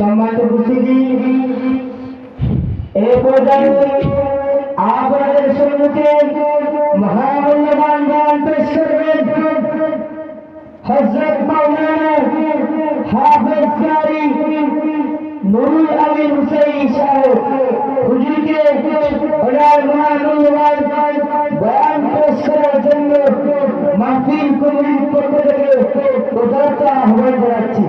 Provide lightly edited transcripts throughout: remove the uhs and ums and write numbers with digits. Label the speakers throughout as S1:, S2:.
S1: সম্মানিত উপস্থিতি, এই পর্যায়ে আপনাদের সম্মুখে মহামূল্যবান গান পেশ করবেন হযরত মাওলানা হাফেজ কারি নুরুল আমিন হুসাইনি সাহেব হুজুরকে ওনার মহামূল্যবান গান পেশ করার জন্য মাহফিল কমিটির পক্ষ থেকে উদাত্ত আহ্বান জানাচ্ছি।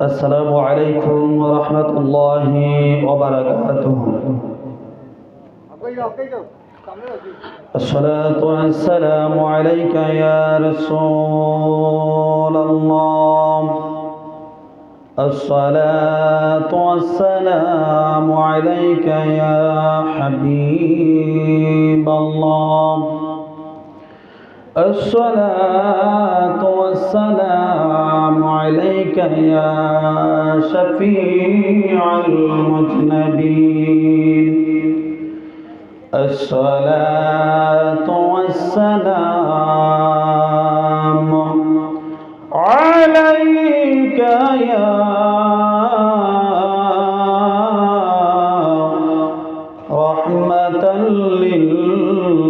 S2: السلام عليكم ورحمة الله وبركاته. الصلاة والسلام عليك يا رسول الله. الصلاة والسلام عليك يا حبيب الله. الصلاة والسلام عليك يا شفيع المذنبين. الصلاة والسلام عليك يا رحمة للعالمين.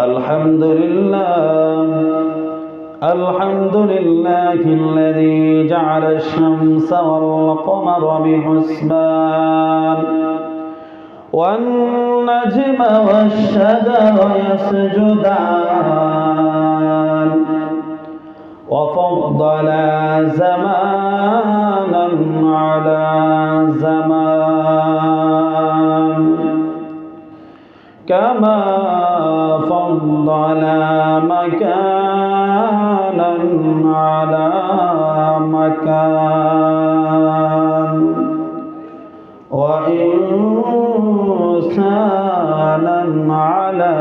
S2: الحمد لله الحمد لله الذي جعل الشمس والقمر بحسبان والنجم والشجر يسجدان وفضل زمانا على زمان كما فضل مكانا على مكان وإنسانا على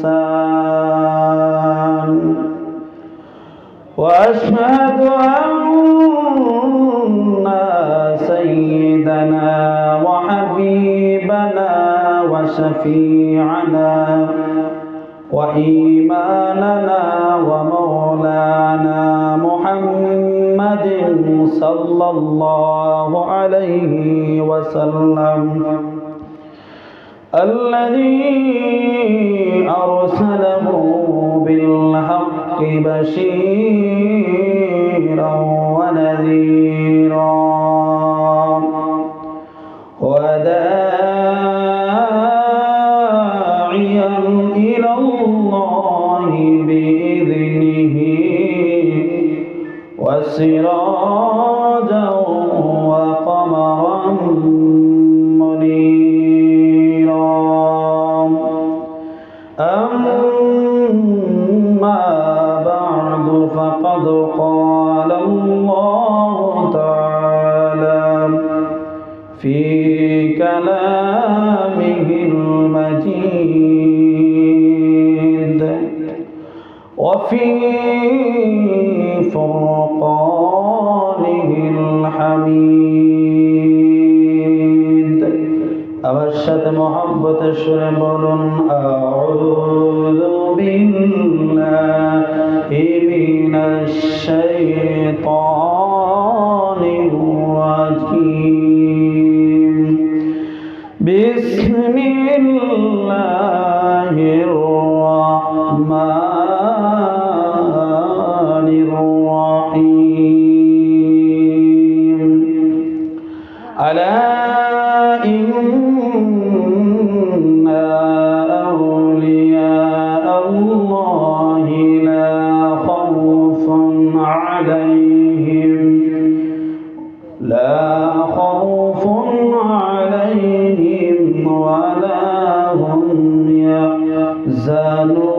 S2: إنسان. وأشهد أن سيدنا وحبيبنا وشفيعنا وإيماننا ومولانا محمد صلى الله عليه وسلم الذي أرسله بالحق بشيرا ونذيرا وداعيا إلى الله بإذنه وسراجا وقمرا منيرا. أما بعد فقد قال الله تعالى في كلامه المجيد وفي فرقانه الحميد. أرشد محبة الشربل أعوذ بالله من الشيطان الرجيم. بسم الله الرحمن الرحيم. ألا إن أولياء الله لا خوف عليهم ولا هم يحزنون.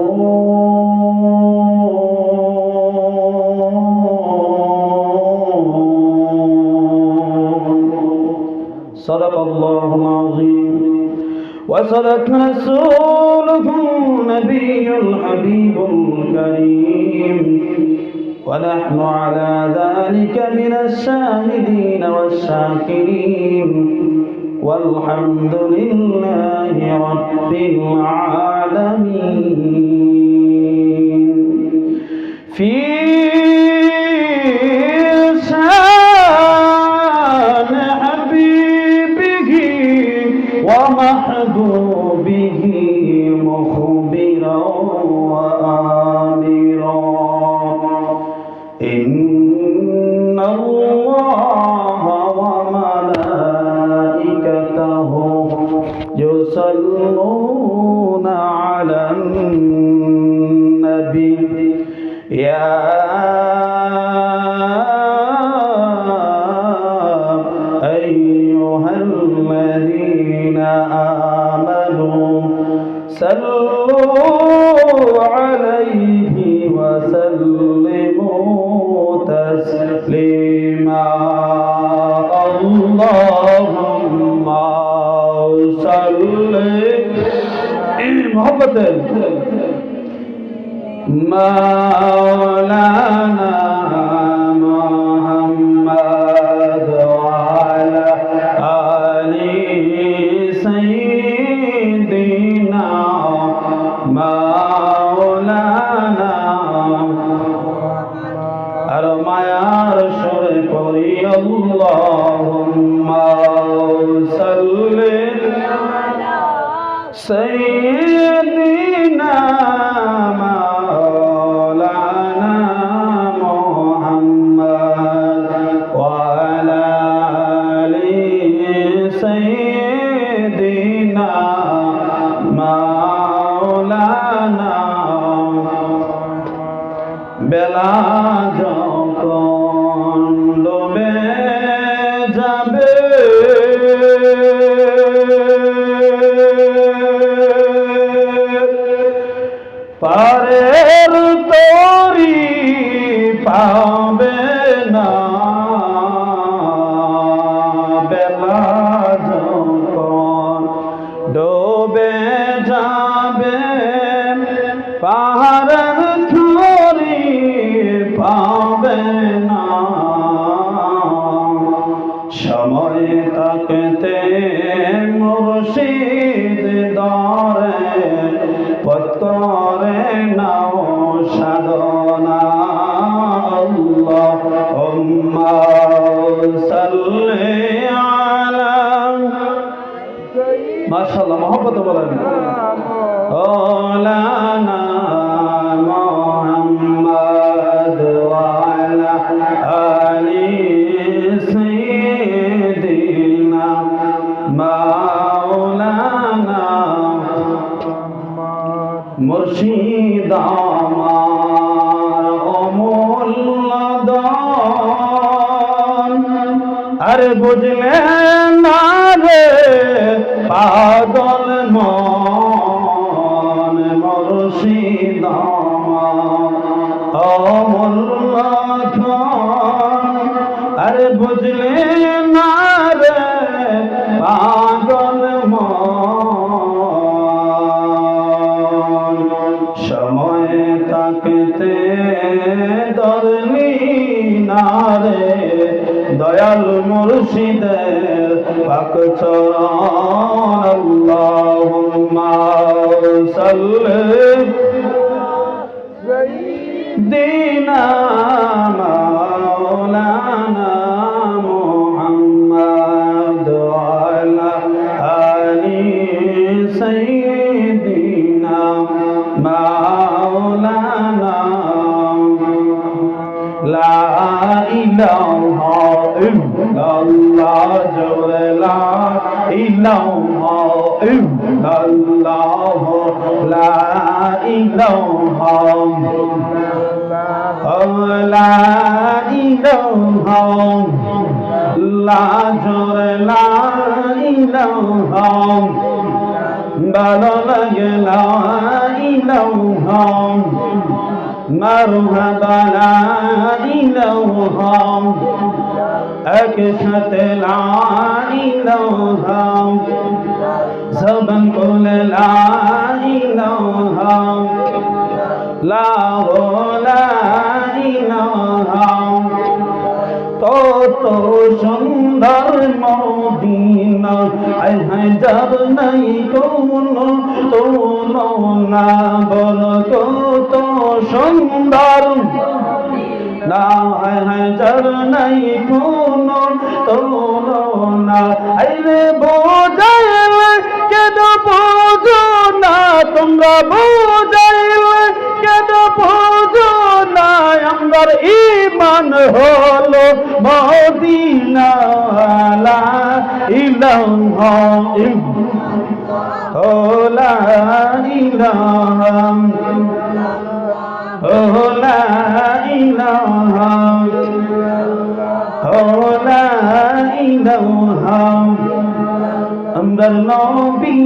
S2: صدق الله العظيم وصدق رسوله النبي الحبيب الكريم ونحن على ذلك من الشاهدين والشاكرين والحمد لله رب العالمين في شان حبيبه ومحبوبه مخبرا وآمرا إن الله وملائكته يصلون على النبي يا أيها الذين آمنوا صلوا عليه وسلموا تسليما اللهم صل محبة مولانا محمد وعلى آل سيدنا مولانا أرميار شرقي اللهم صل على سيدنا مولانا محمد وعلى آل سيدنا مولانا বেলা যখন ডুবে যাবে পারের তরি পাবে না বেলা যখন ডুবে যাবে পাহাড়ের তরি পাবে না সময় থাকতে মুর্শিদ দরে পত্তরে নাও সাধনা আল্লাহুম্মা সাল্লি আলা মাশাআল্লাহ মহব্বত বলেন মাওলানা মুহাম্মদ ওয়া আলা আলি সাইয়্যিদিনা মাওলানা মুর্শিদ আমার অমূল্য দান আরে বুঝলেন না রে পাগল মন মুর্শিদ আমার অমূল্য ধন আরে বুঝলেন না রে পাগল মন সময় থাকতে ধরলি না রে দয়াল মুর্শিদের পাক চরণ আল্লাহুম্মা সাল্লি দিনা মাওলানা মুহাম্মদ ওয়ালা আলি সাইয়্যিদিনা মাওলানা লা ইলাহা ইল্লাল্লাহ জোরে লা ইলাহা ইল্লাল্লাহ লা ইলাহা লা ইলাহা লা জোরে লা ইলাহা ভালো লাগে লা ইলাহা মারহাবা লা ইলাহা একসাথে লা ইলাহা জবান খুলে লা ইলাহা লা ইলাহা কত সুন্দর মদিনা আয় হায় যাব নাই কোনো তুলনা বল কত সুন্দর না হায় হায় যাব নাই কোনো তুলনা আইরে বোঝাইলে কেন বোঝো না তোমরা বোঝাইলে কেন বোঝো না আমার ঈমান হলো মদিনা লা ইলাহা লা ইলাহা লা ইলাহা লা ইলাহা আমার নবী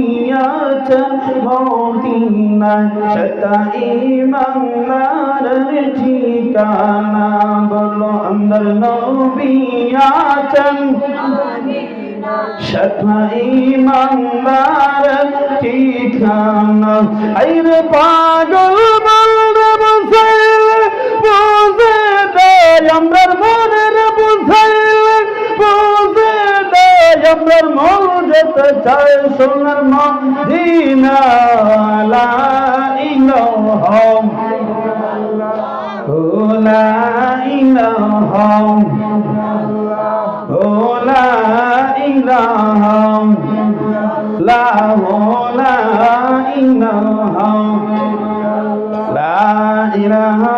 S2: আছেন মদিনায় সেটা ইমানদারের ঠিকানা বলো আমার নবী আছেন সেটা ইমানদারের ঠিকানা আইরে পাগল বলরে বুঝাইলে বুঝে দেয় আমার মনের বুঝাইলে বুঝে দেয় আমার মন যেতে চায় সোনার মদিনা লা ইলাহা লা ইলাহা লা ইলাহা লা ইলাহা লা ইলাহা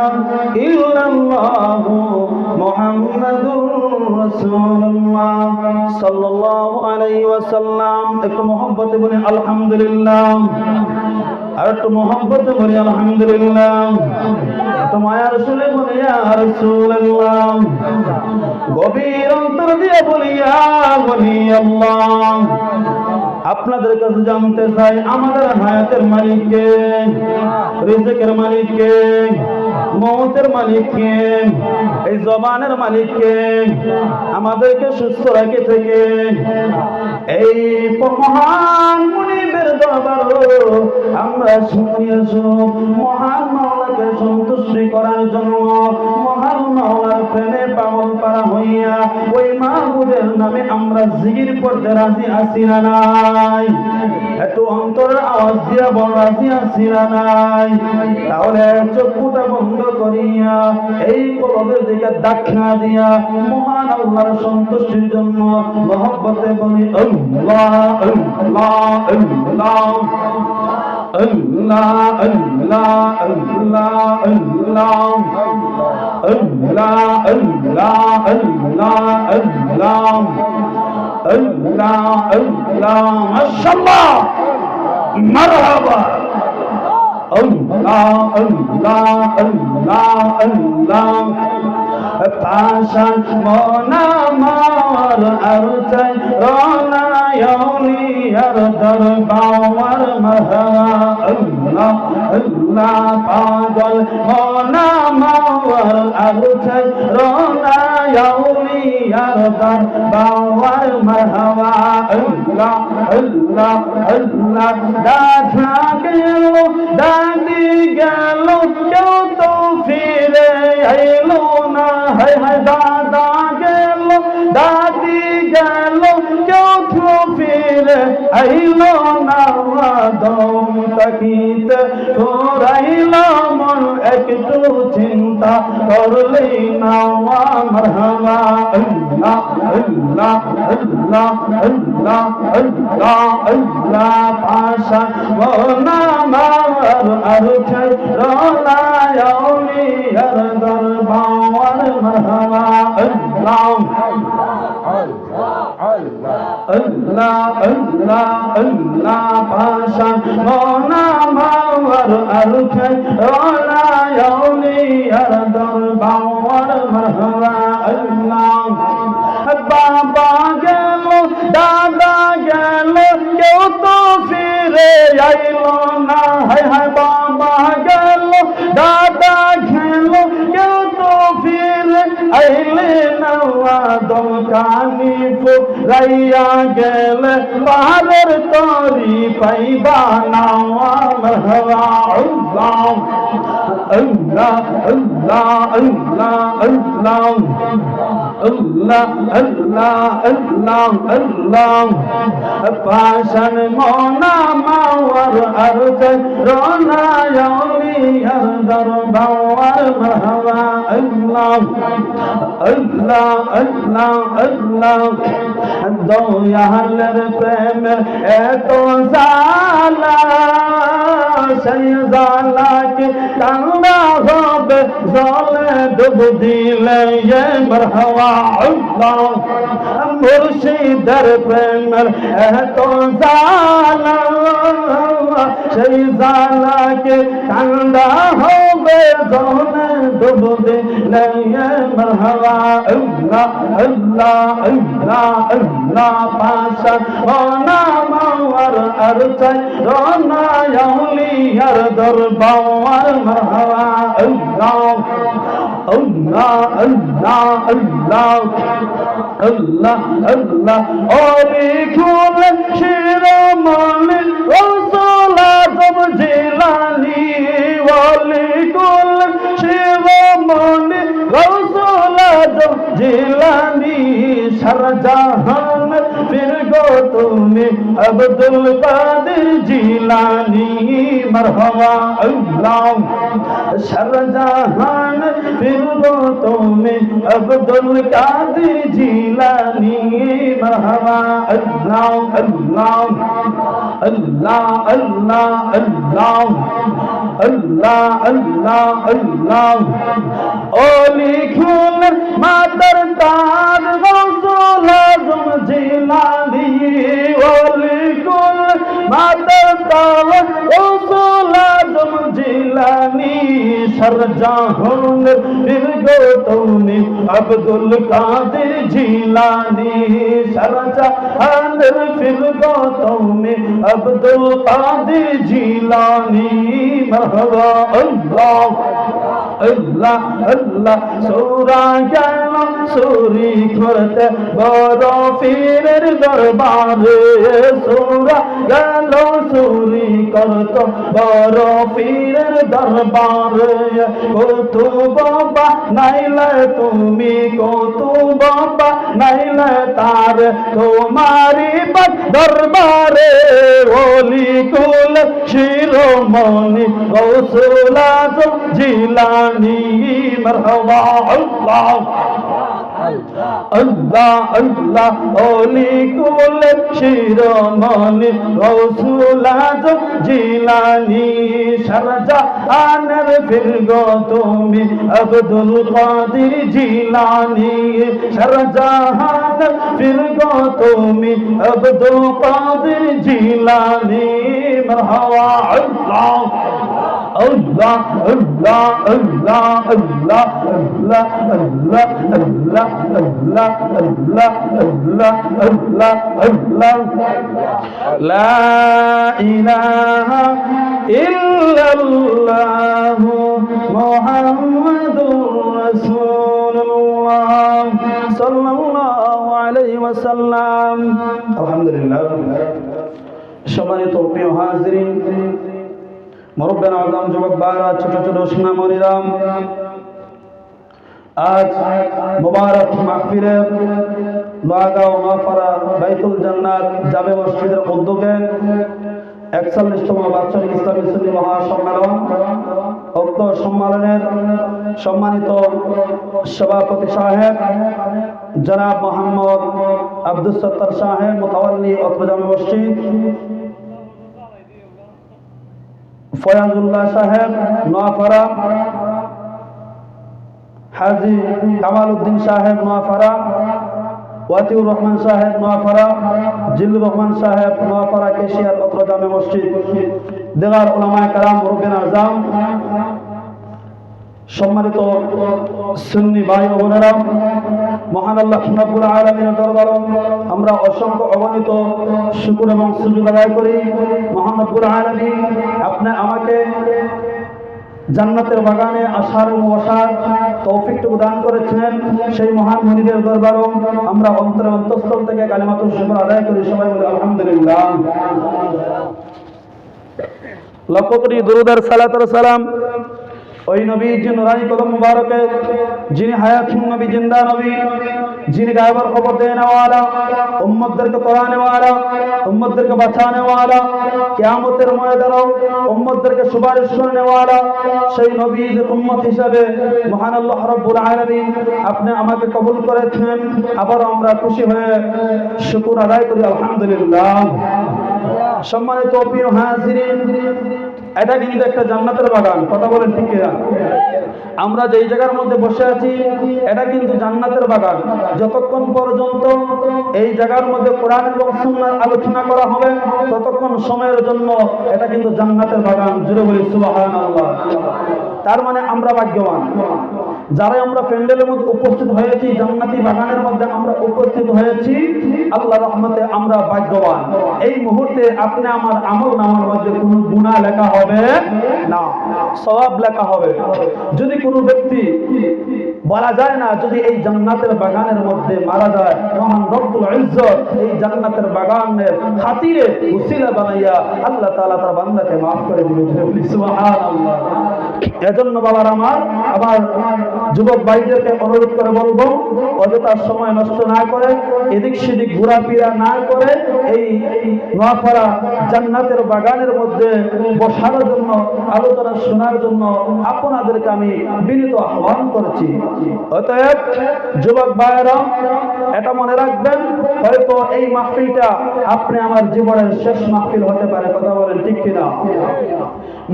S2: ইল্লাল্লাহ মুহাম্মাদুর রাসূলুল্লাহ সাল্লাল্লাহু আলাইহি ওয়াসাল্লাম একটু মহব্বতে বলি আলহামদুলিল্লাহ আর একটু মহব্বতে বলি আলহামদুলিল্লাহ একটু মায়ার শুনে বলি ইয়া রাসূলুল্লাহ গভীর অন্তর দিয়ে বলি আল্লাহ আপনাদের কাছে জানতে চাই আমাদের হায়াতের মালিক কে রিজিকের মালিক কে মৌতের মালিক কে এই জবানের মালিক কে আমাদেরকে সুস্থ রাখে থেকে এই মহান মুনিবের দরবারে আমরা শুনিয়েছি মহান মাওলাকে সন্তুষ্টি করার জন্য মহান মাওলার প্রেমে পাগল পারা হইয়া ওই মাহবুবের নামে আমরা জিকির করতে রাজি আছি না নাই একটু অন্তরের আওয়াজ দিয়া বল রাজি আছি না নাই তাহলে চক্ষুটা বন্ধ করিয়া এই কলবের দিকে দাক্ষিণা দিয়া মহান আল্লাহর সন্তুষ্টির জন্য মহব্বতে বলি আল্লাহ আল্লাহ আল্লাহ Allah Allah Allah Allah Allah Allah Allah Allah Allah Allah mashallah marhaba Allah Allah Allah Allah Pashan monamar arcay rona yauni yardar bawar mahwa Allah Allah pagal monamar arcay rona yauni yardar bawar mahwa Allah Allah Allah da gelo da di gelo kyo to fire ailo na hai hai dada gel dadi gel kyo to fire ailo na dom takite thorailo mon ekটু চিন্তা করলে না মারহাবা আল্লাহ আল্লাহ আল্লাহ আল্লাহ আল্লাহ আল্লাহ পাশা ওনা মার আরছাই রোনা ইয়াউলি হরদর বাওয়ার মারহাবা আল্লাহ Allah Allah Allah pasha mona mawar arkhay ola yauli ardar bawar marhaba Allah baba gelo dada gelo keu to fire ailo na hai hai baba gelo dada gelo keu to fire ailo চলে নাওয়া দমকানি ফুরাইয়া গেলে পাহাড়ের তরি পাইবা নাওয়া মারহাবা আল্লাহ আল্লাহ আল্লাহ আল্লাহ আল্লাহ আল্লাহ আল্লাহ আল্লাহ আল্লাহ পাশান মোনা মাওয়ার আরজ রনায়লি আর দরবার মারহাবা আল্লাহ আল্লাহ আল্লাহ আল্লাহ দয়ালের প্রেমের এত জালা সেই জালাকে কান্না হবে জলে ডুব দিলে মারহাবা আল্লাহ মুর্শিদের প্রেমের এত জালা সেই জালাকে কান্না হবে জলে ডুব দিলে মারহাবা আল্লাহ আল্লাহ আল্লাহ আল্লাহ পাশা ওনা মাওয়ার আর চাই রনায়লি আর দরবার মারহাবা আল্লাহ আল্লাহ আল্লাহ আল্লাহ আল্লাহ আল্লাহ ওলি খুল শিরোমণি রাসূল আযম জিলানী ওলি খুল শিরোমণি রাসূল আযম জিলানী শাহজাহান ফির গো তুমি আব্দুল কাদের জিলানী মারহাবা আল্লাহ শাহজাহান ফির গো তুমি আব্দুল কাদের জিলানী মারহাবা আল্লাহ আল্লাহ আল্লাহ আল্লাহ আল্লাহ আল্লাহ আল্লাহ আল্লাহ ওলি খুল মাতার তার রাসূল আযম জিলানী ওলি খুল মাতার তার রাসূল আযম জিলানী শাহজাহান ফির গো তুমি আব্দুল কাদের জিলানী শাহজাহান ফির গো তুমি আব্দুল কাদের জিলানী মারহাবা আল্লাহ আল্লাহ আল্লাহ সূরা গেল সুরি করতে বড় পীরের দরবারে সূরা গেল সুরি করত বড় পীরের দরবারে কুতুব নাইলে তুমি কুতুব নাইলে তার তোমারি দরবারে ওলি কুল শিরোমণি রাসূল আযম জিলানী মারহাবা আল্লাহ আল্লাহ আল্লাহ ওলি কুল শিরোমণি রাসূল আযম জিলানী শাহজাহানের ফির গো তুমি আব্দুল কাদের জিলানী শাহজাহানের ফির গো তুমি আব্দুল কাদের জিলানী মারহাবা আল্লাহ Allah Allah Allah Allah Allah Allah Allah Allah Allah Allah Allah Allah La ilaha illallah Muhammadur Rasulullah sallallahu alayhi wa sallam Alhamdulillah সম্মানিত প্রিয় হাজিরিন মুরব্বিয়ান আযম যুবক ভাইরা ছোট ছোট সোনামণিরা আজ মুবারক মাহফিলে নোয়াগাঁও নোয়াপাড়া বাইতুল জান্নাত জামে মসজিদের উদ্যোগে ৪১তম বাৎসরিক ইসলামী সুন্নি মহাসম্মেলন উক্ত সম্মেলনের সম্মানিত সভাপতি সাহেব জনাব মোহাম্মদ আব্দুল সত্তার সাহেব মুতাওয়াল্লি অত্র জামে মসজিদ ফয়াজুল্লাহ সাহেব নোয়াপাড়া হাজী কামাল উদ্দিন সাহেব নোয়াপাড়া ওয়াতিউর রহমান সাহেব নোয়াপাড়া জিল্লুর রহমান সাহেব নোয়াপাড়া কেশিয়ার অত্র জামে মসজিদ দেগার উলামায়ে কেরাম মুরব্বিয়ান আযম সম্মানিত সুন্নি ভাই ও বোনেরা মহান আল্লাহ রাব্বুল আলামিনের দরবারে আমরা অসংখ্য অগণিত শুকর এবং সুজুদ আদায় করি। মহান রব্বুল আলামিন আপনি আমাকে জান্নাতের বাগানে আসার ও বসার তৌফিকটুকু দান করেছেন, সেই মহান মুনিদের দরবারও আমরা অন্তরে অন্তঃস্থল থেকে কালিমাতুল শুকর আদায় করি। সবাই বলি আলহামদুলিল্লাহ। লক্ষ কোটি দুরূদ আর সালাম ওই নবী যে নুরানি কদম মুবারকে, যিনি হায়াতুন নবী, জিন্দা নবী, যিনি গায়বের খবর দেনে ওয়ালা, উম্মতদেরকে পড়ানে ওয়ালা, উম্মতদেরকে বাঁচানে ওয়ালা, কিয়ামতের ময়দানে উম্মতদেরকে সুপারিশ করনে ওয়ালা, সেই নবীর উম্মত হিসাবে মহান আল্লাহ রাব্বুল আলামিন আপনি আমাকে কবুল করেছেন। আবার আমরা খুশি হয়ে শুকর আদায় করি আলহামদুলিল্লাহ। সম্মানিত প্রিয় হাজিরিন, এটা কিন্তু একটা জান্নাতের বাগান, কথা বলেন ঠিক কিনা? আমরা যেই জায়গার মধ্যে বসে আছি এটা কিন্তু জান্নাতের বাগান। যতক্ষণ পর্যন্ত এই জায়গার মধ্যে কোরআন এবং সুন্নাহর আলোচনা করা হবে ততক্ষণ সময়ের জন্য এটা কিন্তু জান্নাতের বাগান। জুড়ে বলি সুবহানাল্লাহ। তার মানে আমরা ভাগ্যবান যারা আমরা প্যান্ডেলের মধ্যে উপস্থিত হয়েছি, জান্নাতি বাগানের মধ্যে আমরা উপস্থিত হয়েছি, আল্লাহর রহমতে আমরা ভাগ্যবান। এই মুহূর্তে আপনি আমার আমল নামার মধ্যে কোনো গুনাহ লেখা হবে না, সওয়াব লেখা হবে। যদি কোনো ব্যক্তি বলা যায় না, যদি এই জান্নাতের বাগানের মধ্যে মারা যায়, মহান রব্বুল ইজ্জত এই জান্নাতের বাগানের খাতিরে উসিলা বানাইয়া আল্লাহ তাআলা তার বান্দাকে maaf করে দিবেন। সুবহানাল্লাহ। এজন্য বাবার আমার যুবক ভাইদেরকে অনুরোধ করে বলবো, অযথা সময় নষ্ট না করে, এদিক সেদিক ঘোরাফেরা না করে এই নোয়াপাড়া জান্নাতের বাগানের মধ্যে বসার জন্য, আলোচনা শোনার জন্য আপনাদেরকে আমি বিনীত আহ্বান করছি। অতএব যুবক ভাইয়েরা এটা মনে রাখবেন, হয়তো এই মাহফিলটা আপনি আমার জীবনের শেষ মাহফিল হতে পারে। কথা বলেন ঠিক কিনা?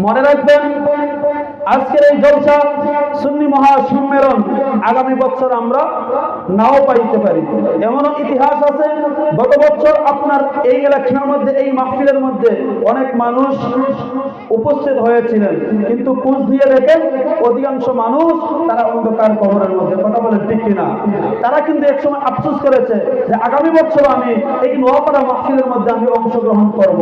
S2: মনে রাখবেন আজকের এই জলসা সুন্নি মহাসম্মেলন আগামী বছর আমরা নাও পাইতে পারি। এমনও ইতিহাস আছে, গত বছর আপনার এই ইলেকশনের মধ্যে, এই মাহফিলের মধ্যে অনেক মানুষ উপস্থিত হয়েছিলেন, কিন্তু খোঁজ দিয়ে দেখেন অধিকাংশ মানুষ তারা অন্ধকার কবরের মধ্যে। কথা বলেন ঠিক কিনা? তারা কিন্তু একসময় আফসোস করেছে যে আগামী বছর আমি এই নোয়াপাড়া মাহফিলের মধ্যে আমি অংশগ্রহণ করব,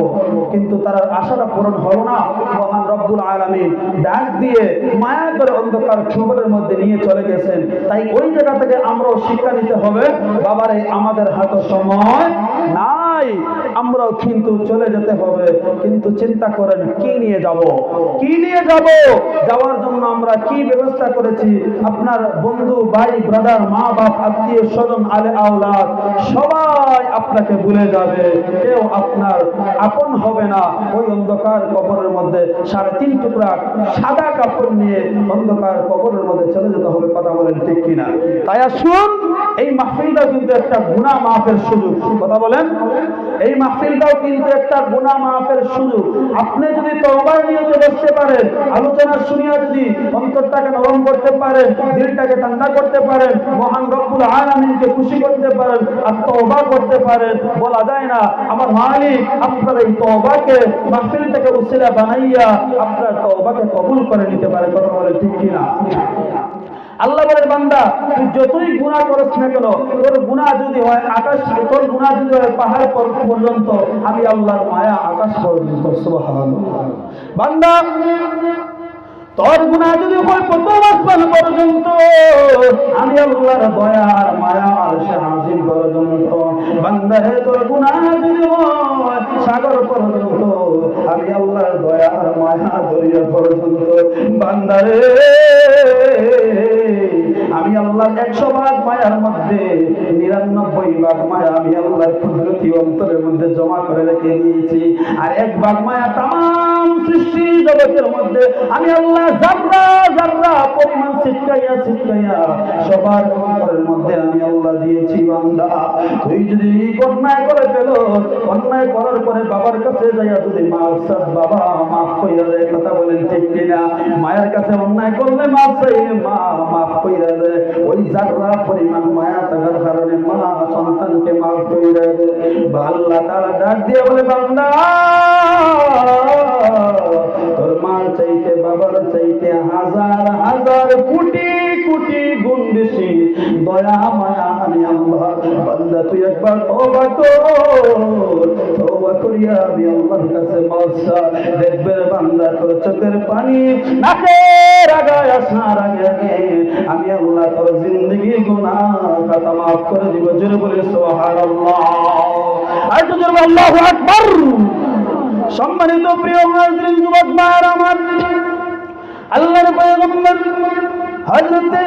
S2: কিন্তু তার আশাটা পূরণ হলো না। মহান রব্বুল আলামিন ডাক দিয়ে মায়া করে অন্ধকার কবরের মধ্যে নিয়ে চলে গেছেন। তাই ওই জায়গা থেকে আমরাও শিক্ষা নিতে হবে, বাবারে আমাদের হাতে সময় নাই, আমরাও কিন্তু চলে যেতে হবে। কিন্তু চিন্তা করেন কি নিয়ে যাব, কি নিয়ে যাব, যাওয়ার জন্য আমরা কি ব্যবস্থা করেছি। আপনার বন্ধু, ভাই, ব্রাদার, মা বাপ, আত্মীয় স্বজন, আলে আওলাদ সবাই আপনাকে ভুলে যাবে, কেউ আপনার আপন হবে না। ওই অন্ধকার কবরের মধ্যে 3.5 টুকরা সাদা কাপড় নিয়ে অন্ধকার কবরের মধ্যে চলে যেতে হবে। কথা বলেন ঠিক কিনা? তাই আসুন, এই মাহফিলটা কিন্তু একটা গুনাহ মাফের সুযোগ। কথা বলেন, এই মাহফিলটাও কিন্তু একটা গুনাহ মাফের সুযোগ। আপনি যদি তওবার নিয়তে বসতে পারেন, আলোচনা শুনিয়া যদি অন্তরটাকে নরম করতে পারেন, দিলটাকে ঠান্ডা করতে পারেন, মহান রব্বুল আলামিনকে খুশি করতে পারেন আর তওবা করতে পারেন, বলা যায় না আমার মালিক আপনার এই তওবাকে মাহফিলটাকে উসিলা বানাইয়া আপনার তওবাকে কবুল করে নিতে পারে। কথা বলেন ঠিক কিনা? আল্লাহ বলেন, বান্দা তুই যতই গুনাহ করিস না কেন, তোর গুনাহ যদি হয় আকাশ, তোর গুনাহ যদি হয় পাহাড় পর্যন্ত, আমি আল্লাহর মায়া আকাশ পর্যন্ত। সুবহানাল্লাহ। বান্দা তোর গুনাহ যদি হয় প্রথম আসমান পর্যন্ত, আমি আল্লাহর দয়া আর মায়া আরশে আজিম পর্যন্ত। বান্দা হে তোর গুনাহ যদি হয় সাগর পর্যন্ত, আমি আল্লাহর দয়া আর মায়া দরিয়া পর্যন্ত। বান্দা রে আমি আল্লাহর 100 ভাগ মায়ার মধ্যে 99 ভাগ মায়া আমি আল্লাহর কুদরতি অন্তরের মধ্যে জমা করে রেখে দিয়েছি, আর 1 ভাগ মায়া তাম সৃষ্টি জগতের মধ্যে আমি আল্লাহ জাররা জাররা পরিমাণ ছিটকাইয়া ছিটকাইয়া সবার অন্তরের মধ্যে আমি আল্লাহ দিয়েছি। বান্দা তুই যদি অন্যায় করে ফেল, অন্যায় করার পরে বাবার কাছে যাইয়া যদি মাফ চাস, বাবা মাফ কইরা দেয়। কথা বলেন ঠিক কিনা? মায়ের কাছে অন্যায় করলে মাফ চাইলে মা মাফ কইরা দেয়। ওই জাররা পরিমাণ মায়া থাকার কারণে মা সন্তানকে মাফ কইরা দেয়। আল্লাহ তাআলা ডাক দিয়ে বলে, বান্দা তোর মার চাইতে বাবার চাইতে হাজার হাজার কোটি কোটি গুণ বেশি দয়া মায়া আমি আল্লাহ। বান্দা তুই একবার তওবা কর, তওবা করিয়া আমি আল্লাহর কাছে মাফ চা, দেখবে বান্দা তোর চোখের পানি নাকে জায়গায় আসার আগে আগে আমি আল্লাহ তোর জিন্দগি গুনাহ খাতা মাফ করে দিব। জোরে বলে সুবহানাল্লাহ। আর তো জোরে আল্লাহু আকবার। সম্মানিত প্রিয় মুসলিম যুবক ভাইরা আমার, আল্লাহর পয়গম্বর হযরতে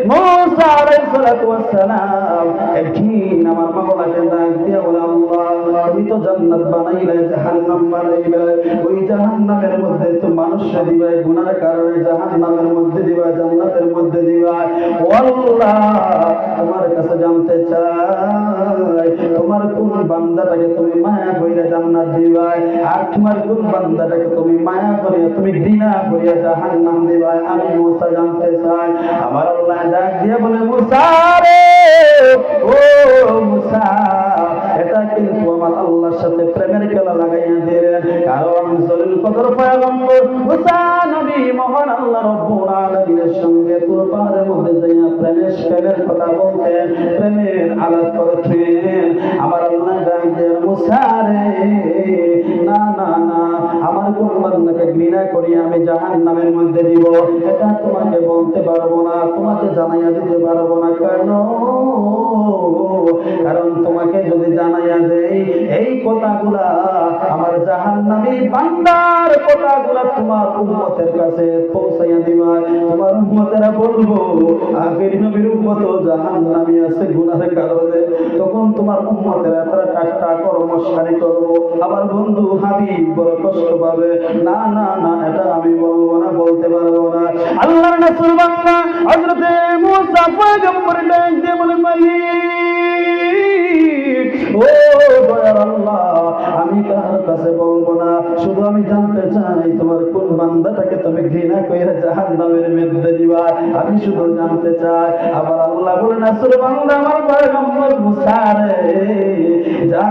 S2: মুসা আলাইহিস সালাতু ওয়াস সালাম একদিন আমার মাওলাকে ডাক দিয়ে বলে, আল্লাহ তুমি তো জান্নাত বানাইলে, জাহান্নাম বানাইলে, ওই জাহান্নামের মধ্যে তো মানুষকে দিবা, গুনাহের কারণে জাহান্নামের মধ্যে দিবা, জান্নাতের মধ্যে দিবা। ও আল্লাহ তোমার কাছে জানতে চাই, তোমার কোন বান্দাটাকে তুমি মায়া কইরা জান্নাত দিবা, আর তোমার কোন বান্দাটাকে তুমি মায়া করিয়া তুমি ঘৃণা করিয়া জাহান্নাম দিবা। আমি মুসা জানতে চাই। আমার আল্লাহ ডাক দিয়ে বলে, মুসা রে, ও মুসা, এটা কিন্তু আমার আল্লাহর সাথে প্রেমের খেলা লাগাইয়া দিলেন। কারণ জলিল কদর পয়গম্বর মুসা নবী মহান আল্লাহ রব্বুল আলামিনের সঙ্গে তুর পাহাড়ের মধ্যে যাইয়া প্রেমের কথা বলতেন, প্রেমের আলাপ করতেন। আমার আল্লাহ ডাক দিয়ে, মুসা রে, না না না, আমার কোন বান্দাকে ঘৃণা করি আমি জাহান্নামের মধ্যে দিব, এটা তোমাকে বলতে পারবো না, তোমাকে জানাইয়া দিতে পারবো না। কারণ তোমাকে যদি জানাইয়া দেই এই কথাগুলা, আমার জাহান্নামী বান্দার কথাগুলা তোমার উম্মতের কাছে পৌঁছাইয়া দিবা, তোমার উম্মতেরা বলবো আখির নবীর উম্মত জাহান্নামী আছে গুনাহের কারণে, তখন তোমার উম্মতেরা তারা ঠাট্টা করো, মশকারি করবো, আমার বন্ধু হাবিব বড় কষ্ট পাবে। না না না, এটা আমি বলবো না, বলতে পারবো না। আল্লাহর রাসূল বান্দা হযরতে মুসা পয়গম্বর ডাক দিয়ে বলে, ও দয়ার আল্লাহ, আমি কার কাছে বলবো না, শুধু আমি জানতে চাই তোমার কোন বান্দাটাকে তুমি ঘৃণা কইরা জাহান্নামের মধ্যে দিবা, আমি শুধু জানতে চাই। আবার আল্লাহ বলেন, রাসূল বান্দা আমার পয়গম্বর মুসা রে, যা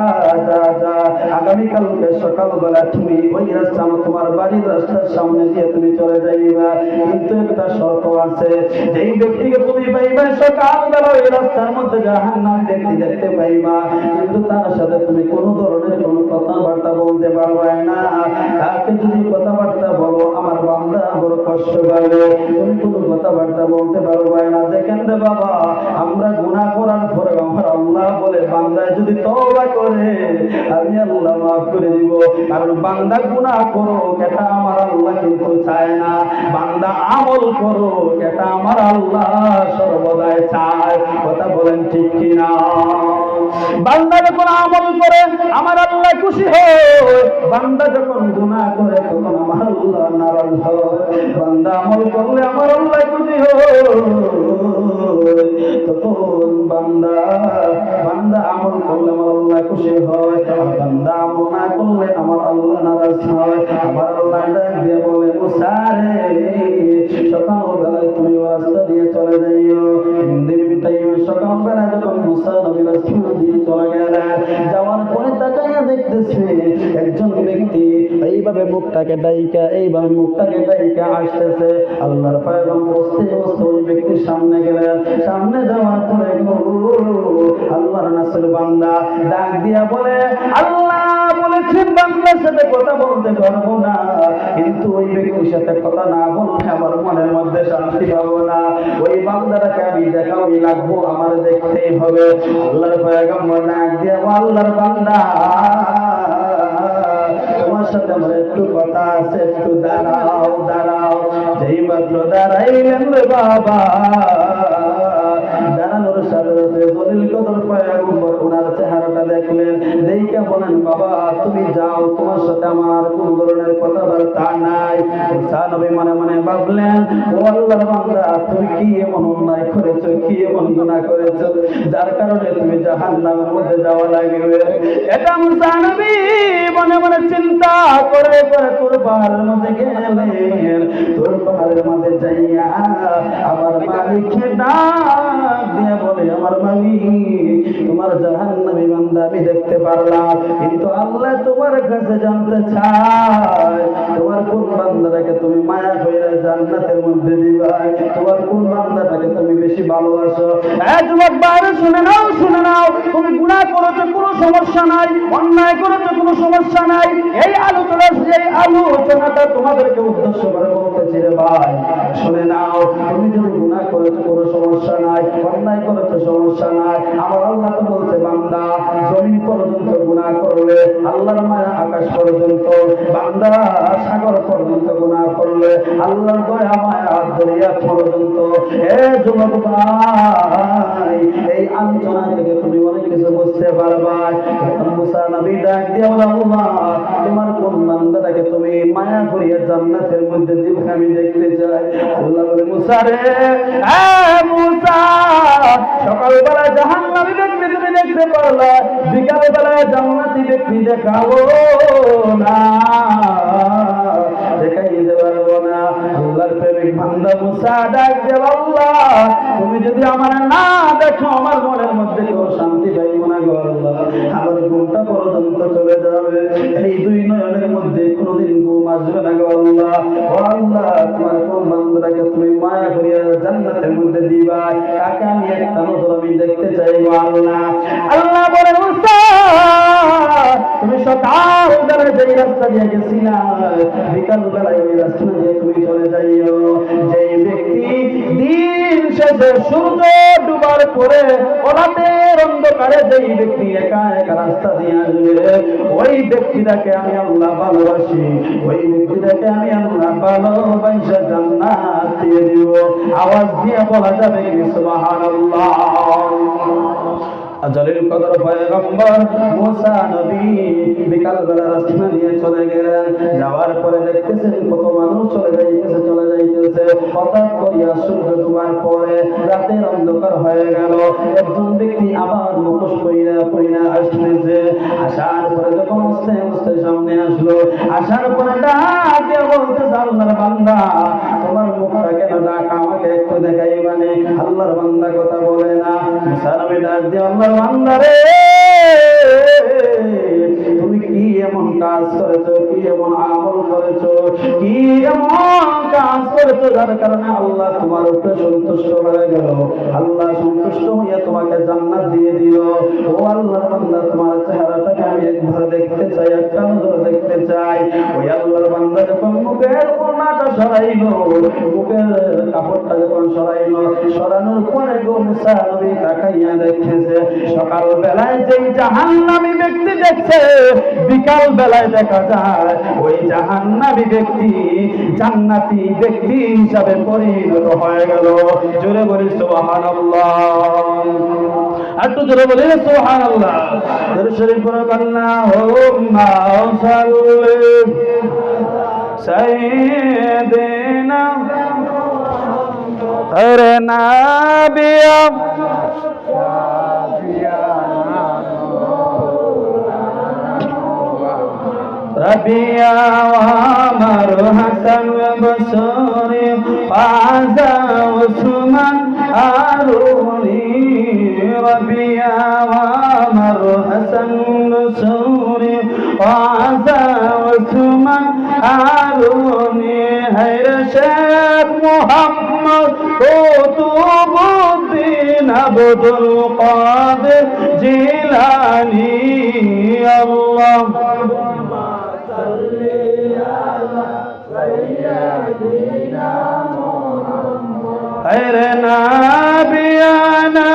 S2: যা যা, আগামী কালকে সকালবেলা তুমি ওই রাস্তা, তোমার বাড়ির রাস্তার সামনে দিয়ে তুমি চলে যাইবা, কিন্তু একটা শর্ত আছে, যেই ব্যক্তিকে তুমি পাইবা সকালবেলা ওই রাস্তার মধ্যে জাহান্নাম ব্যক্তি দেখতে পাইবা, কিন্তু তার সাথে তুমি কোন ধরনের কোনো কথাবার্তা বলতে পারবে না। তাকে যদি কথাবার্তা বলো আমার বান্দা বড় কষ্ট পাবে, তুমি কোনো কথাবার্তা বলতে পারবে না। দেখেন রে বাবা, আমরা গুনাহ করার পরে আমার আল্লাহ বলে, বান্দা যদি তওবা করে আমি আল্লাহ মাফ করে দিব। কারণ বান্দা গুনাহ করো এটা আমার আল্লাহ কিন্তু চায় না, বান্দা আমল করো এটা আমার আল্লাহ সর্বদাই চায়। কথা বলেন ঠিক কিনা? বান্দা যখন আমল করে আমার আল্লাহ খুশি হয়, বান্দা যখন গুনাহ করে তখন আমার আল্লাহ নারাজ হয়। বান্দা আমল করলে আমার আল্লাহ খুশি হয়, তখন বান্দা আমল করলে আমার আল্লাহ খুশি হয়, বান্দা আমল না করলে আমার আল্লাহ নারাজ হয়। আমার আল্লাহ ডাক দিয়ে বলে, মুসা রে, সকালবেলায় তুমি রাস্তা দিয়ে চলে যাইও। সকালবেলা যখন মুসা নবী রাস্তা দিয়ে চলে গেলেন, যাওয়ার পরে তাকাইয়া দেখতেছে একজন ব্যক্তি এইভাবে মুখটাকে ডাইকা আসতেছে। আল্লাহর পয়গম্বর বসতে ওই ব্যক্তির সামনে গেলেন। সামনে যাওয়ার পরে আল্লাহর রাসূল বান্দা ডাক দিয়া বলে, আল্লাহ বলেছেন বান্দার সাথে কথা বলতে পারবো না, কিন্তু ওই ব্যক্তির সাথে কথা না বললে আমার মনের মধ্যে শান্তি পাবো না। ওই বান্দাটাকে আমি দেখাই লাগবো, আমার দেখতেই হবে। আল্লাহর পয়গম্বর ডাক দিয়া, আল্লাহর বান্দা, তোমার সাথে আমার একটু কথা আছে, একটু দাঁড়াও। যেই মাত্র দাঁড়াইলেন রে বাবা, দাঁড়ানোর সাথে সাথে জলিল কদর পয়গম্বর ওনার চেহারাটা দেখলেন, দেখে বলেন, বাবা তুমি যাও, তোমার সাথে আমার কোন ধরনের কথাবার্তা নাই। মুসা নবী মনে মনে ভাবলেন, ও আল্লাহর বান্দা, তুমি কি এমন অন্যায় করেছো, কি এমন গুনাহ করেছো যার কারণে তুমি জাহান্নামের মধ্যে যাওয়া লাগবে? এটা মুসা নবী মনে মনে চিন্তা করে তোর পাহাড়ের মধ্যে গেলেন। তোর পাহাড়ের মধ্যে যাইয়া আমার মালিককে ডাক দিয়ে বলে, আমার মালিক, তোমার জাহান্নামী বান্দা আমি দেখতে পারলাম, কিন্তু আল্লাহ তোমার কাছে জানতে চায় তোমার কোন বান্দাটাকে তুমি মায়া করে জান্নাতের মধ্যে দিবা, তোমার কোন বান্দাটাকে তুমি বেশি ভালোবাসো। যুবক ভাইরা শুনে নাও, তুমি গুনাহ করেছো কোনো সমস্যা নাই, অন্যায় করেছো কোনো সমস্যা নাই। এই আলোচনাটা তোমাদেরকে উদ্দেশ্য করে বলতেছি রে ভাই, শুনে নাও। তুমি যদি গুনাহ করেছো কোনো সমস্যা নাই, অন্যায় করেছো সমস্যা নাই। আমার আল্লাহ তো বলছে বান্দা জমিন পর্যন্ত গুনাহ করলে আল্লাহর মায়া আকাশ পর্যন্ত, বান্দা সাগর পর্যন্ত গুনাহ করলে আল্লাহর দয়া মায়া দরিয়া পর্যন্ত। এ যুবক ভাই, এই আলোচনা থেকে তুমি অনেক কিছু বুঝতে পারবা। মুসা নবী ডাক দিয়ে বলে, আল্লাহ তোমার কোন বান্দাটাকে তুমি মায়া করিয়া জান্নাতের মধ্যে দিবে আমি দেখতে চাই। আল্লাহ বলে, মুসা রে, মুসা সকালবেলা জাহান্নামী ব্যক্তি তুমি দেখতে পারলা, বিকাল বেলায় জান্নাতি ব্যক্তি দেখাবো না, দেখাইতে পারবো না। আল্লাহর প্রেমিক বান্দা মুসা ডাক দিয়ে, আল্লাহ তুমি যদি আমার না দেখো আমার মনের মধ্যে কেউ শান্তি পাইব না গো আল্লাহ, আমার ঘুমটা পর্যন্ত চলে যাবে, এই দুই নয়নের মধ্যে কোনোদিন ঘুম আসবে না গো আল্লাহ। ও আল্লাহ তোমার কোন বান্দাটাকে তুমি মায়া করিয়া জান্নাতের মধ্যে দিবা, তাকে আমি একটা নজর আমি দেখতে চাই গো আল্লাহ। আল্লাহ বলে, মুসা তুমি সকাল বেলায় যেই রাস্তা দিয়ে গেছিলা, বিকাল বেলায় ওই রাস্তা দিয়ে তুমি চলে যাইও। যেই ব্যক্তি দিন শেষে সূর্য ডুবার পরে রাতের অন্ধকারে যেই ব্যক্তি একা একা রাস্তা দিয়ে আসবে, ওই ব্যক্তিটাকে আমি আল্লাহ ভালোবাসি, ওই ব্যক্তিটাকে আমি আল্লাহ ভালোবাসা জান্নাত দিয়ে দিব। আওয়াজ দিয়ে বলা যাবে কি সুবহানাল্লাহ। আজলের কদর পয়গম্বর মুসা নবী বিকাল বেলা রাস্তা দিয়ে চলে গেলেন। যাওয়ার পরে দেখতেছেন কত মানুষ চলে যাইতেছে। হঠাৎ করিয়া সূর্য ডুবার পরে রাতের অন্ধকার হয়ে গেল। একজন ব্যক্তি আবার মুখোশ পইরা আসতেছে। আসার পরে যখন আস্তে সামনে আসলো, আসার পরে ডাক দিয়ে বলতেছে, আল্লাহর বান্দা তোমার মুখটা কেন ঢাকা, আমাকে একটু দেখাই। মানে আল্লাহর বান্দা কথা বলে না। মুসা নবী ডাক দিয়ে, আল্লাহর বান্দা রে, তুমি কি এমন কাজ করেছো, কি এমন আমল করেছো, কি এমন কাজ করেছো যার কারণে আল্লাহ তোমার উপরে সন্তুষ্ট হয়ে গেল, আল্লাহ সন্তুষ্ট হইয়া তোমাকে জান্নাত দিয়ে দিল। ও আল্লাহর বান্দা তোমার চেহারাটাকে আমি একবার দেখতে চাই, একটা নজর দেখতে চাই। ওই আল্লাহর বান্দা যখন মুখের ওড়নাটা সরাইলো, মুখের কাপড়টা যখন সরাইলো, সরানোর পরে গো মুসা নবী তাকাইয়া দেখতেছে সকাল বেলায় যেই জাহান্নামী ব্যক্তি দেখছে, বিকাল বেলায় দেখা যায় ওই জাহান্নামী ব্যক্তি জান্নাতি ব্যক্তি হিসাবে পরিণত হয়ে গেল। জোরে বলি সুবহানাল্লাহ, একটু জোরে বলি সুবহানাল্লাহ। দরুদ শরীফ পড়ো, আল্লাহুম্মা সাল্লি সাইয়্যিদিনা আরে নাবিয়া ربيع وعمر حسن بصري فازا وثمان هاروني ربيع وعمر حسن بصري فازا وثمان هاروني هير شيخ محمد قطب الدين عبد القادر جيلاني الله خير نبينا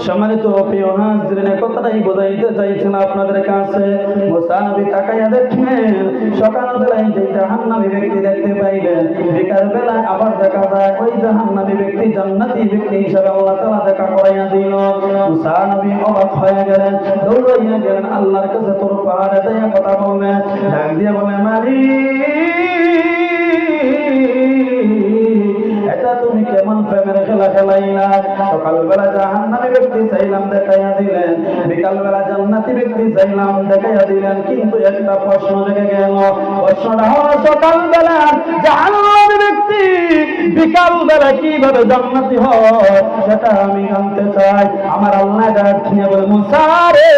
S2: সম্মানিত প্রিয় হাজিরিন, কথাটাই বোঝাইতে চাইছেন আপনাদের কাছে। মুসা নবী তাকাইয়া দেখলেন সকালবেলায় যে জাহান্নামী ব্যক্তি দেখতে পাইলেন, বিকাল বেলায় আবার দেখা যায় ওই জাহান্নামী ব্যক্তি জান্নাতি ব্যক্তি হিসাবে আল্লাহ তাআলা দেখা করাইয়া দিল। মুসা নবী অবাক হয়ে গেলেন, দৌড়াইয়া গেলেন আল্লাহর কাছে, তোর পাহাড়ে যাইয়া কথা বললেন। ডাক দিয়ে বলে, এটা তুমি কেমন প্রেমের খেলা খেলাইলা? সকালবেলা জাহান্নামী ব্যক্তি চাইলাম দেখাইয়া দিলেন, বিকাল বেলা জান্নাতি ব্যক্তি চাইলাম দেখাইয়া দিলেন, কিন্তু একটা প্রশ্ন থেকে গেল। প্রশ্নটা হলো, সকালবেলা জাহান্নামী ব্যক্তি বিকাল বেলা কিভাবে জান্নাতি হয় সেটা আমি জানতে চাই। আমার আল্লাহ ডাক দিয়ে বলে, মুসা রে,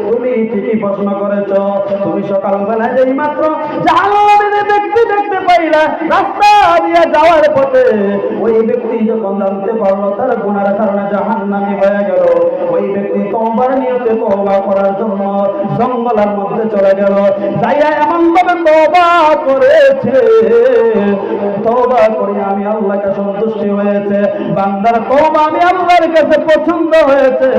S2: তুমি ঠিকই প্রশ্ন করেছো। তুমি সকালবেলা যেই মাত্র জাহান্নামী ব্যক্তি দেখতে পাই না, রাস্তা দিয়ে যাওয়ার পথে ওই ব্যক্তি যখন জানতে পারলো তার গুনার কারণে জাহান্নামী হয়ে গেল, ওই ব্যক্তি তওবার নিয়তে তওবা করার জন্য জঙ্গলের মধ্যে চলে গেল। যাইয়া এমন ভাবে তওবা করেছে, তওবা করে আমি আল্লাহকে সন্তুষ্টি হয়েছে, বান্দার তওবা আমি আল্লাহর কাছে পছন্দ হয়েছে।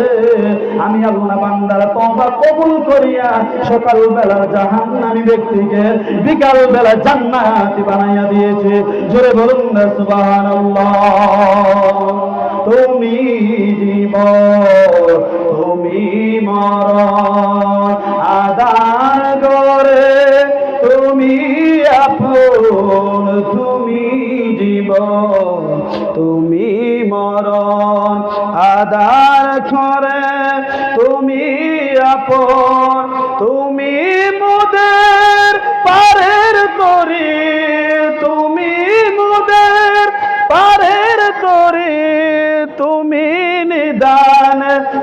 S2: আমি আল্লাহ বান্দার তওবা কবুল করিয়া সকাল বেলা জাহান্নামী ব্যক্তিকে বিকাল বেলা জান্নাতি বানাইয়া দিয়েছে। জোরে বলুন না সুবহানাল্লাহ। তুমি জীবন, তুমি মরণ, আদার করে তুমি আপন, তুমি জীবন, তুমি মরণ, আদার করে তুমি আপন, তুমি মোদের পারের তরি, তুমি মোদের পারের তরি, তুমি নিদান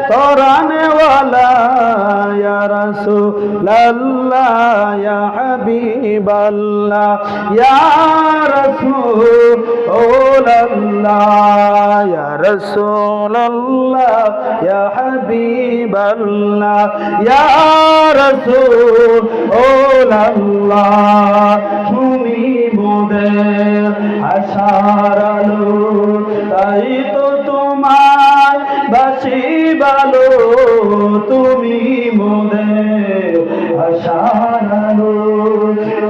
S2: তরানওয়ালা, ইয়া রাসূলুল্লাহ ইয়া হাবিবাল্লাহ, ইয়া রাসূলুল্লাহ ইয়া রাসূলুল্লাহ ইয়া হাবিবাল্লাহ, ইয়া রাসূলুল্লাহ তুমি মোদের আশার আলো, তাই তো তোমার বাসি ভালো, তুমি মোদের আশার আলো,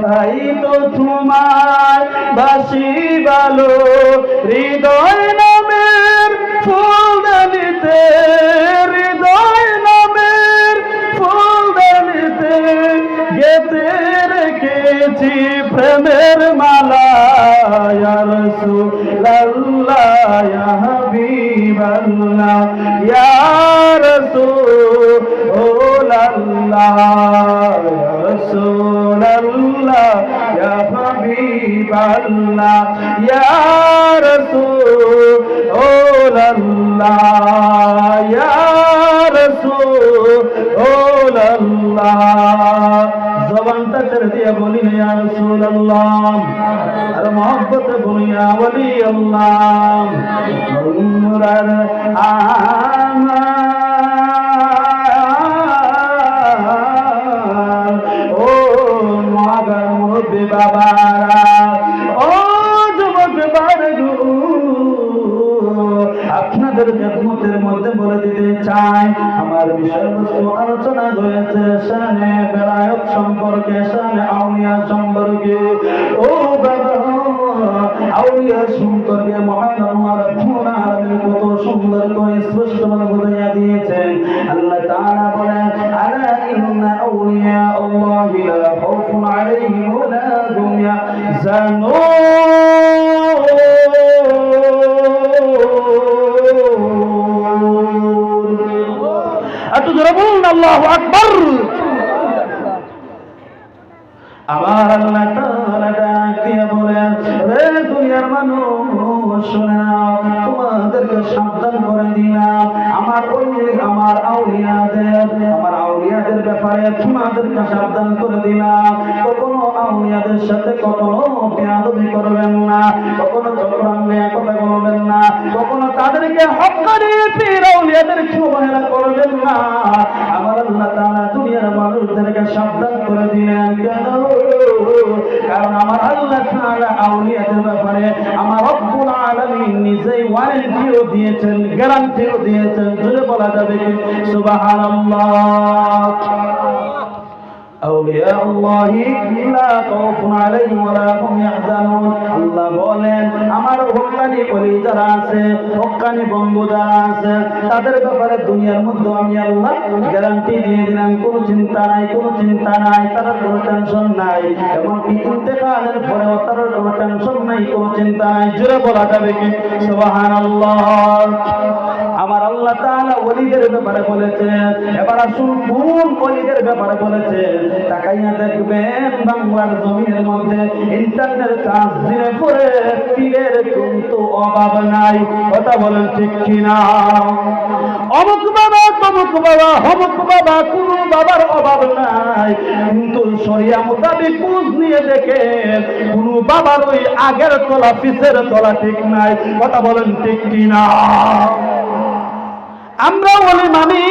S2: তাই তো তোমার বাসি ভালো। হৃদয় নামের ফুলদানিতে, হৃদয় নামের ফুলদানিতে গেঁথে রেখেছি প্রেমের মালা, ইয়া রাসূলুল্লাহ ইয়া হাবিবাল্লাহ, ইয়া রাসূলুল্লাহ ইয়া রাসূলুল্লাহ ইয়া হাবিবাল্লাহ, ইয়া রাসূলুল্লাহ ইয়া রাসূলুল্লাহ। জবানটা ছেড়ে দিয়ে বলি না ইয়া রাসূলুল্লাহ, আর মহব্বত বলি ইয়া ওলি আল্লাহ। নূরার আমার ও মাগার মুরব্বি বাবারা, ও যুবক বারগু, আপনাদের খেদমতের মধ্যে বলে দিতে চাই, আমার বিষয়বস্তু আলোচনা হয়েছে শানে বেলায়েত সম্পর্কে, শানে আউলিয়া সম্পর্কে। ও বাবা, আউলিয়া সম্পর্কে মহান আল্লাহ রাব্বুল আলামিন কত সুন্দর করে স্পষ্টভাবে বুঝিয়ে দিয়েছেন। আল্লাহ তাআলা বলেন, আলা ইন্না আউলিয়া আল্লাহি লা খাউফুন আলাইহিম ওয়া লা হুম ইয়াহজানুন। এত জোরে বলুন আল্লাহু আকবার। আমার আল্লাহ তাআলা ডাক দিয়ে বলেন, রে দুনিয়ার মানুষ শুনে নাও, তোমাদেরকে সাবধান করে দিলাম আমার আউলিয়াদের ব্যাপারে তোমাদেরকে সাবধান করে দিলাম। কখনো আউলিয়াদের সাথে কখনো বেয়াদবি করবেন না, কখনো চক্রান্তে কথা বলবেন না, কখনো তাদেরকে হক্কানি পীর আউলিয়াদেরকে অবহেলা করবেন না। আমার আল্লাহ তাআলা দুনিয়ার মানুষদেরকে সাবধান করে দিলেন। কেন? কারণ আমার আল্লাহ তাআলা আউলিয়াদের ব্যাপারে আমার রব্বুল আলামিন নিজেই ওয়ারেন্টিও দিয়েছেন, গ্যারান্টিও দিয়েছেন। জোরে বলা যাবে কি সুবহানাল্লাহ। আউলিয়া আল্লাহি লা খাউফুন আলাইহিম ওয়া লা হুম ইয়াহজানুন। আল্লাহ বলেন, আমার হক্কানি ওলি যারা আছে, হক্কানি বন্ধু যারা আছে, তাদের ব্যাপারে দুনিয়ার মধ্যে আমি আল্লাহ গ্যারান্টি দিয়ে দিলাম, কোনো চিন্তা নাই, কোনো চিন্তা নাই, তার কোনো টেনশন নাই। এমনকি ইন্তেকালের পরেও তার কোনো টেনশন নাই, কোনো চিন্তা নাই। জোরে বলা যাবে কি সুবহানাল্লাহ। আমার আল্লাহ তাআলা ওলিদের ব্যাপারে বলেছেন। এবার আসুন কোন ওলিদের ব্যাপারে বলেছেন তাকাইয়া দেখবেন। বাংলার জমিনের মধ্যে ইন্টারনেট চার্জ দিলে পরে পীরের কিন্তু অভাব নাই। কথা বলেন ঠিক কিনা? অমুক বাবা, তমুক বাবা, হমুক বাবা, কোনো বাবার অভাব নাই, কিন্তু শরিয়া মোতাবেক বুঝ নিয়ে দেখেন কোন বাবার ওই আগের তলা পিছের তলা ঠিক নাই। কথা বলেন ঠিক কিনা? আমরাও ওলি মানি,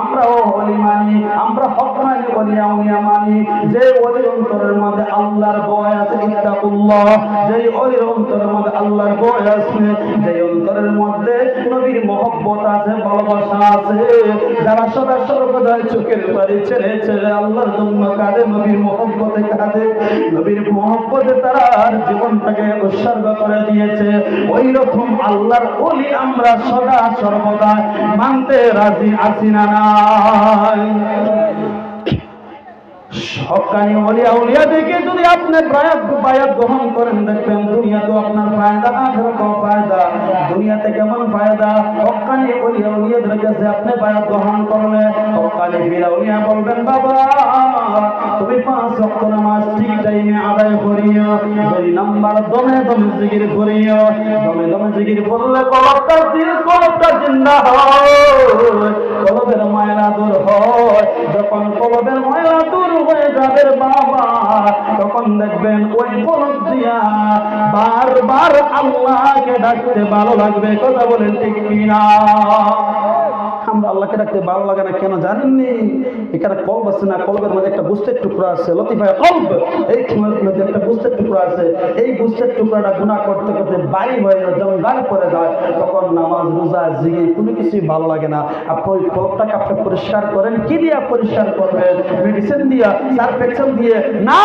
S2: আমরাও ওলি মানি, আমরা হক মানি, ওলিয়া উলিয়া মানি। যে ওলির অন্তরের মধ্যে আল্লাহর ভয় আছে, ইত্তাকুল্লাহ, যে ওলির অন্তরের মধ্যে আল্লাহর ভয় আছে, যে অন্তরের মধ্যে নবীর মহব্বত আছে, ভালোবাসা আছে, যারা সদা সর্বদা চোখের পানি ছেড়ে ছেড়ে আল্লাহর জন্য কাঁদে, নবীর মহব্বতে কাঁদে, নবীর মহব্বতে তারা জীবনটাকে উৎসর্গ করে দিয়েছে, ওই রকম আল্লাহর ওলি আমরা সদা সর্বদা মানতে রাজি আছি না নাই? হক্কানি ওলিয়া উলিয়া দেখে যদি আপনি বায়াত গ্রহণ করেন, দেখবেন দুনিয়াতেও আপনার ফায়দা, আখিরাতেও ফায়দা। দুনিয়াতে কেমন ফায়দা? হক্কানি ওলিয়া উলিয়াদের কাছে আপনি বায়াত গ্রহণ করলে হক্কানি ফিরা উলিয়া বলবেন, বাবা তুমি 5 ওয়াক্ত নামাজ ঠিক টাইমে আদায় করিও, 2 নাম্বার দমে দমে জিকির করিও। দমে দমে জিকির করলে কলবটা জিন্দা হয়, কলবের ময়লা দূর হয়। যখন কলবের ময়লা দূর হয়ে যাবে বাবা, তখন দেখবেন ওই কলব দিয়া বারবার আল্লাহকে ডাকতে ভালো লাগবে। কথা বলেন ঠিক কিনা? আমরা আল্লাহকে ডাকতে ভালো লাগে না কেন জানেননি? এখানে কলব আছে না, কলবের মধ্যে একটা বুস্তের টুকরা আছে, লতিফায়ে কলব, এই কলবের মধ্যে একটা বুস্তের টুকরা আছে। এই বুস্তের টুকরাটা গুনাহ করতে করতে বাড়ি হয়ে যায়, যখন গাড়ি পড়ে যায়, তখন নামাজ রোজা জিকির কোনো কিছুই ভালো লাগে না। আপনি ওই কলবটাকে আপনি পরিষ্কার করেন, কি দিয়ে পরিষ্কার করবেন? মেডিসিন দিয়া, সার্ফেক্সন দিয়ে না,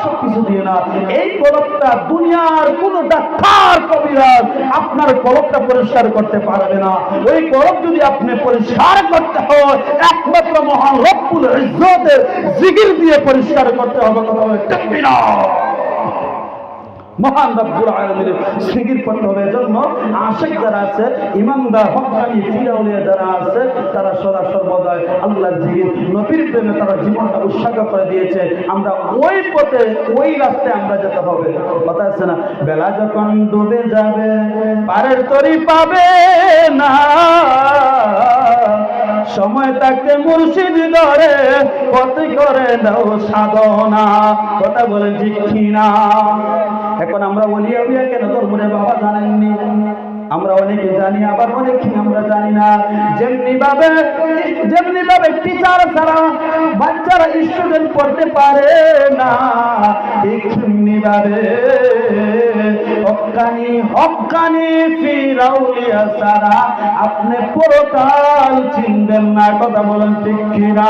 S2: সব কিছু দিয়ে না। এই কলবটা দুনিয়ার কোন ডাক্তার কবিরাজ আপনার কলবটা পরিষ্কার করতে পারবে না। ওই কলব যদি আপনি পরিষ্কার করতে হয়, একমাত্র মহান রব্বুল ইজ্জতের জিকির দিয়ে পরিষ্কার করতে হবে। কথা বলে ঠিক না? মহান রব্বুল আলামিনের জিকির করতে হবে। এজন্য আশিক যারা আছে, ইমানদার হক্কানি ফিরাউলিয়া যারা আছে, তারা সদা সর্বদা আল্লাহর জিকির, নবীর প্রেমে তারা জীবনটা উৎসর্গ করে দিয়েছে। আমরা ওই পথে, ওই রাস্তায় আমরা যেতে হবে। কথা আছে না, বেলা যখন ডুবে যাবে পারের তরি পাবে না, সময় থাকতে মুর্শিদ ধরে পথ করে দাও সাধনা। কথা বলে ঠিক কিনা? এখন আমরা ওলিয়া উলিয়া কেন ধর্মরে বাবা জানেননি? আমরা অনেকে জানি, আবার অনেকে আমরা জানি না। যেমনি ভাবে টিচার ছাড়া বাচ্চারা স্টুডেন্ট পড়তে পারে না, তেমনি ভাবে হক্কানি ফিরাউলিয়া ছাড়া আপনি পরকাল চিনবেন না। কথা বলেন ঠিক কিনা?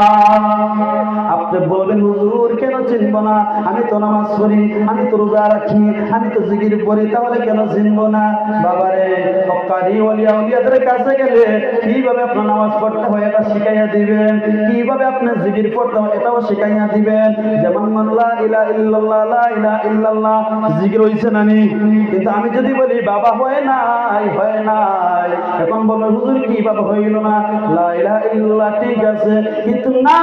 S2: আপনি বলবেন, হুজুর কেন চিনব না? আমি তো নামাজ পড়ি, আমি তো রোজা রাখি, আমি তো জিকির করি, তাহলে কেন চিনব না? বাবারে, হক্কানি ওলিয়া উলিয়াদের কাছে গেলে কিভাবে আপনার নামাজ পড়তে হয় এটা শিখাইয়া দিবেন, কিভাবে আপনার জিকির পড়তে হয় এটাও শিখাইয়া দিবেন। যেমন লা ইলাহা ইল্লাল্লাহ, লা ইলাহা ইল্লাল্লাহ জিকির হইছে না নি? কিন্তু আমি যদি বলি বাবা হয় নাই, এখন বলো হুজুর কিভাবে হইল না? লা ইলাহা ইল্লাল্লাহ ঠিক আছে, কিন্তু না,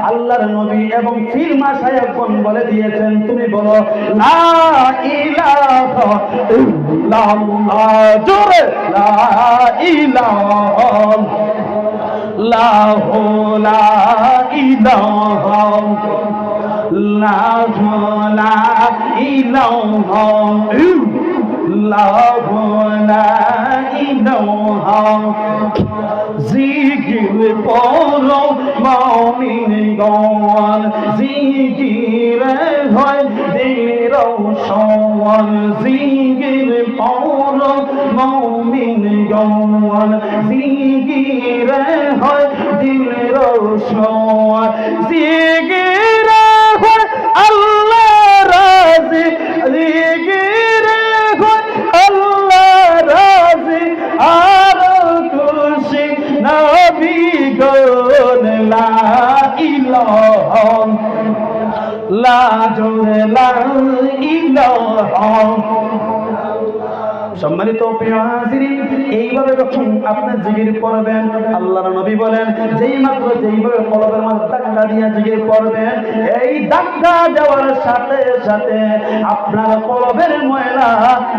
S2: আল্লাহর নবী এবং পীর মাশায়েখগণ বলে দিয়েছেন, তুমি বলো লা ইলাহা ইল্লাল্লাহ, জোরে লা ইলাহা লা ইলাহা লা ইলাহা জিকির পড়ো মুমিনগণ, জিকির হয় দিলের রওশন, জিকির পড়ো মুমিনগণ, জিকির হয় দিলের রওশন, জিকির হয় আল্লাহ রাজি, জিকির হয় আল্লাহ রাজি, আর খুশি নবী গণ, লা ইলাহা লা জোরে লা ইলাহা সম্মানিত প্রিয় হাজিরিন, এইভাবে যখন আপনি জিকির করবেন, আল্লাহর নবী বলেন যেইভাবে কলবের মধ্যে ধাক্কা দিয়ে জিকির করবেন, এই ধাক্কা দেওয়ার সাথে সাথে আপনার কলবের ময়লা,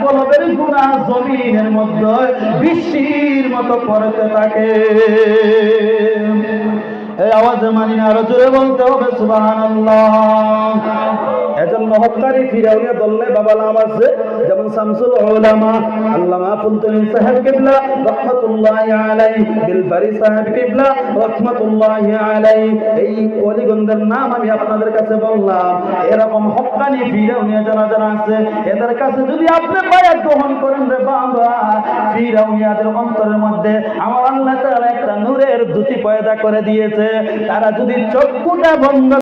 S2: কলবের গুনাহ জমিনের মধ্যে বৃষ্টির মতো পড়তে থাকে। এই আওয়াজে মানি না, আরো জোরে বলতে হবে সুবহানাল্লাহ। এজন্য হক্কানি ফিরাউনিয়া দল্লে বাবা নাম আছে, যেমন শামসুল উলামা আল্লামা ফুলতুনি সাহেব কিবলা রাহমাতুল্লাহি আলাইহি, বিলবারি সাহেব কিবলা রাহমাতুল্লাহি আলাইহি। এই ওলিগণদের নাম আমি আপনাদের কাছে বললাম। এরকম হক্কানি ফিরাউনিয়া যারা আছে, এদের কাছে যদি আপনি বায়াত গ্রহণ করেন রে বাবা, ফিরাউনিয়াদের অন্তরের মধ্যে আমার আল্লাহ তাআলা একটা নূরের দ্যুতি পয়দা করে দিয়েছে। তারা যদি চক্ষুটা বন্ধ